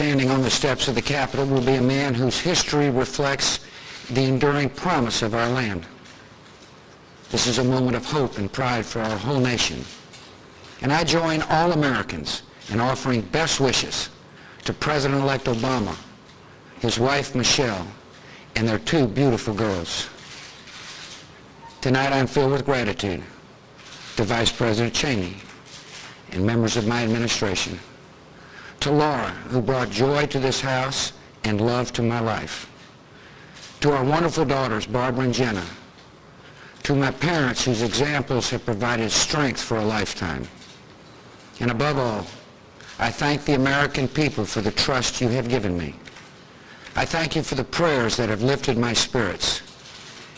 standing on the steps of the Capitol will be a man whose history reflects the enduring promise of our land. This is a moment of hope and pride for our whole nation. And I join all Americans in offering best wishes to President-elect Obama, his wife Michelle, and their two beautiful girls. Tonight I'm filled with gratitude to Vice President Cheney and members of my administration, to Laura, who brought joy to this house and love to my life, to our wonderful daughters, Barbara and Jenna, to my parents whose examples have provided strength for a lifetime, and above all, I thank the American people for the trust you have given me. I thank you for the prayers that have lifted my spirits,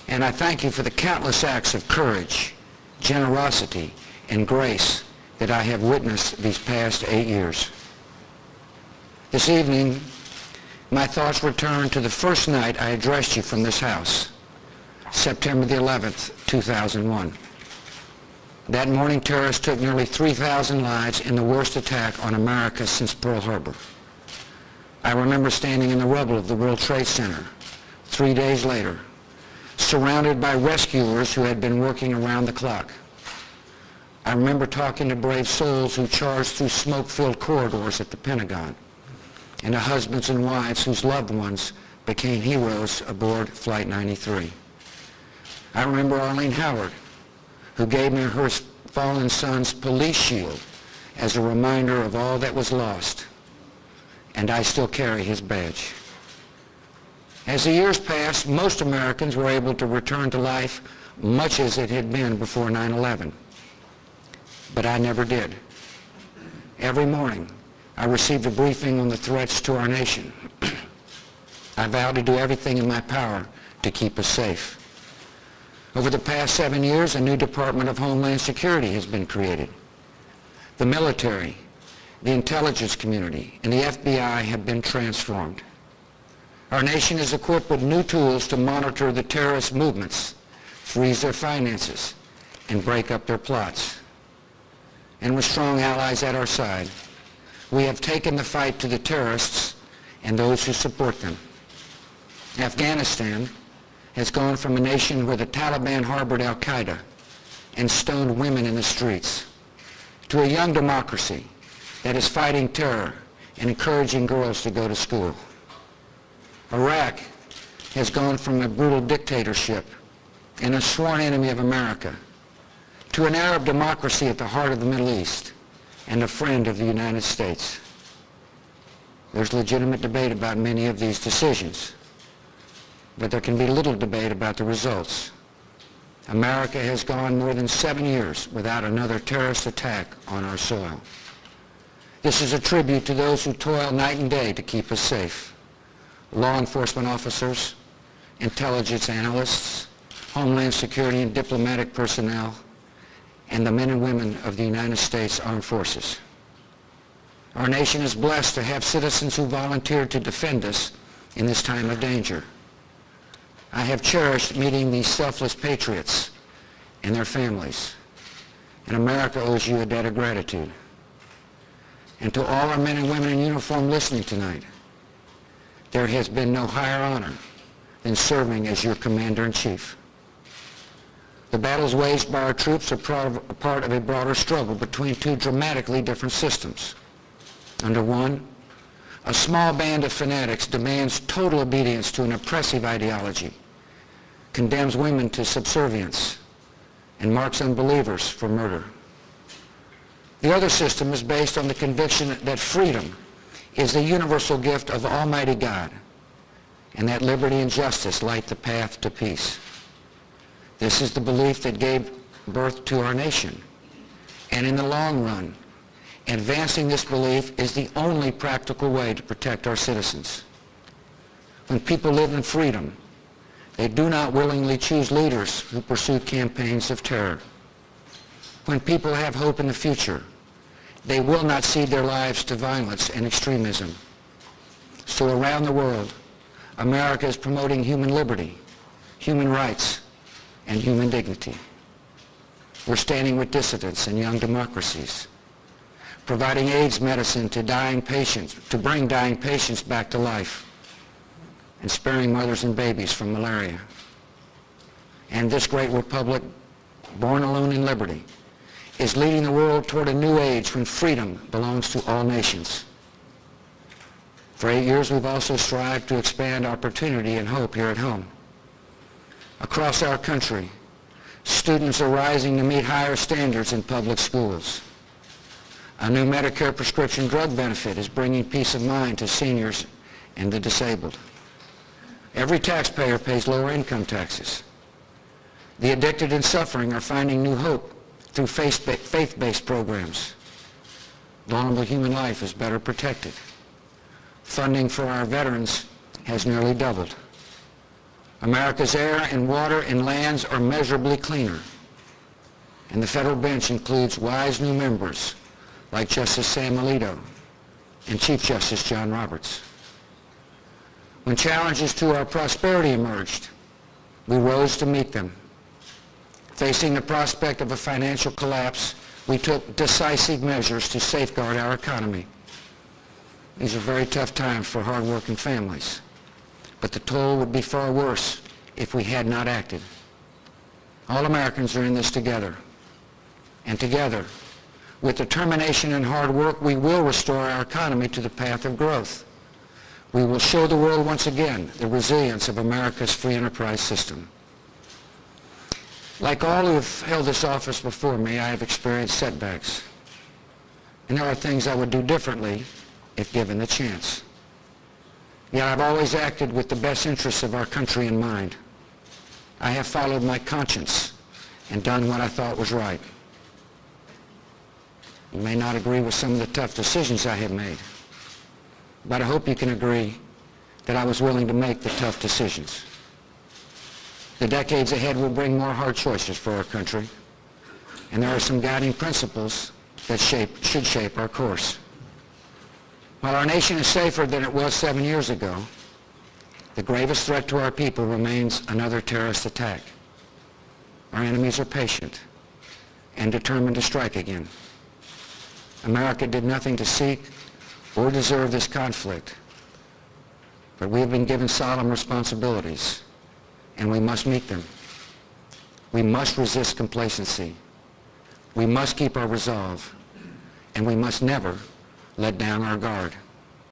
and I thank you for the countless acts of courage, generosity, and grace that I have witnessed these past 8 years. This evening, my thoughts return to the first night I addressed you from this house, September the 11th, 2001. That morning, terrorists took nearly 3,000 lives in the worst attack on America since Pearl Harbor. I remember standing in the rubble of the World Trade Center 3 days later, surrounded by rescuers who had been working around the clock. I remember talking to brave souls who charged through smoke-filled corridors at the Pentagon, and to husbands and wives whose loved ones became heroes aboard Flight 93. I remember Arlene Howard, who gave me her fallen son's police shield as a reminder of all that was lost, and I still carry his badge. As the years passed, most Americans were able to return to life much as it had been before 9/11. But I never did. Every morning, I received a briefing on the threats to our nation. I vowed to do everything in my power to keep us safe. Over the past 7 years, a new Department of Homeland Security has been created. The military, the intelligence community, and the FBI have been transformed. Our nation is equipped with new tools to monitor the terrorist movements, freeze their finances, and break up their plots. And with strong allies at our side, we have taken the fight to the terrorists and those who support them. Afghanistan has gone from a nation where the Taliban harbored al-Qaeda and stoned women in the streets to a young democracy that is fighting terror and encouraging girls to go to school. Iraq has gone from a brutal dictatorship and a sworn enemy of America to an Arab democracy at the heart of the Middle East and a friend of the United States. There's legitimate debate about many of these decisions, but there can be little debate about the results. America has gone more than 7 years without another terrorist attack on our soil. This is a tribute to those who toil night and day to keep us safe. Law enforcement officers, intelligence analysts, Homeland Security and diplomatic personnel, and the men and women of the United States Armed Forces. Our nation is blessed to have citizens who volunteered to defend us in this time of danger. I have cherished meeting these selfless patriots and their families, and America owes you a debt of gratitude. And to all our men and women in uniform listening tonight, there has been no higher honor than serving as your commander-in-chief. The battles waged by our troops are part of a broader struggle between two dramatically different systems. Under one, a small band of fanatics demands total obedience to an oppressive ideology, condemns women to subservience, and marks unbelievers for murder. The other system is based on the conviction that freedom is the universal gift of Almighty God, and that liberty and justice light the path to peace. This is the belief that gave birth to our nation, and in the long run, advancing this belief is the only practical way to protect our citizens. When people live in freedom, they do not willingly choose leaders who pursue campaigns of terror. When people have hope in the future, they will not cede their lives to violence and extremism. So around the world, America is promoting human liberty, human rights, and human dignity. We're standing with dissidents and young democracies, providing AIDS medicine to bring dying patients back to life, and sparing mothers and babies from malaria. And this great republic, born alone in liberty, is leading the world toward a new age when freedom belongs to all nations. For 8 years, we've also strived to expand opportunity and hope here at home. Across our country, students are rising to meet higher standards in public schools. A new Medicare prescription drug benefit is bringing peace of mind to seniors and the disabled. Every taxpayer pays lower income taxes. The addicted and suffering are finding new hope through faith-based programs. Vulnerable human life is better protected. Funding for our veterans has nearly doubled. America's air and water and lands are measurably cleaner. And the federal bench includes wise new members like Justice Sam Alito and Chief Justice John Roberts. When challenges to our prosperity emerged, we rose to meet them. Facing the prospect of a financial collapse, we took decisive measures to safeguard our economy. These are very tough times for hard-working families, but the toll would be far worse if we had not acted. All Americans are in this together, and together, with determination and hard work, we will restore our economy to the path of growth. We will show the world once again the resilience of America's free enterprise system. Like all who have held this office before me, I have experienced setbacks. And there are things I would do differently if given the chance. Yet I've always acted with the best interests of our country in mind. I have followed my conscience and done what I thought was right. You may not agree with some of the tough decisions I have made, but I hope you can agree that I was willing to make the tough decisions. The decades ahead will bring more hard choices for our country, and there are some guiding principles that should shape our course. While our nation is safer than it was 7 years ago, the gravest threat to our people remains another terrorist attack. Our enemies are patient and determined to strike again. America did nothing to seek or deserve this conflict, but we have been given solemn responsibilities, and we must meet them. We must resist complacency. We must keep our resolve, and we must never let down our guard.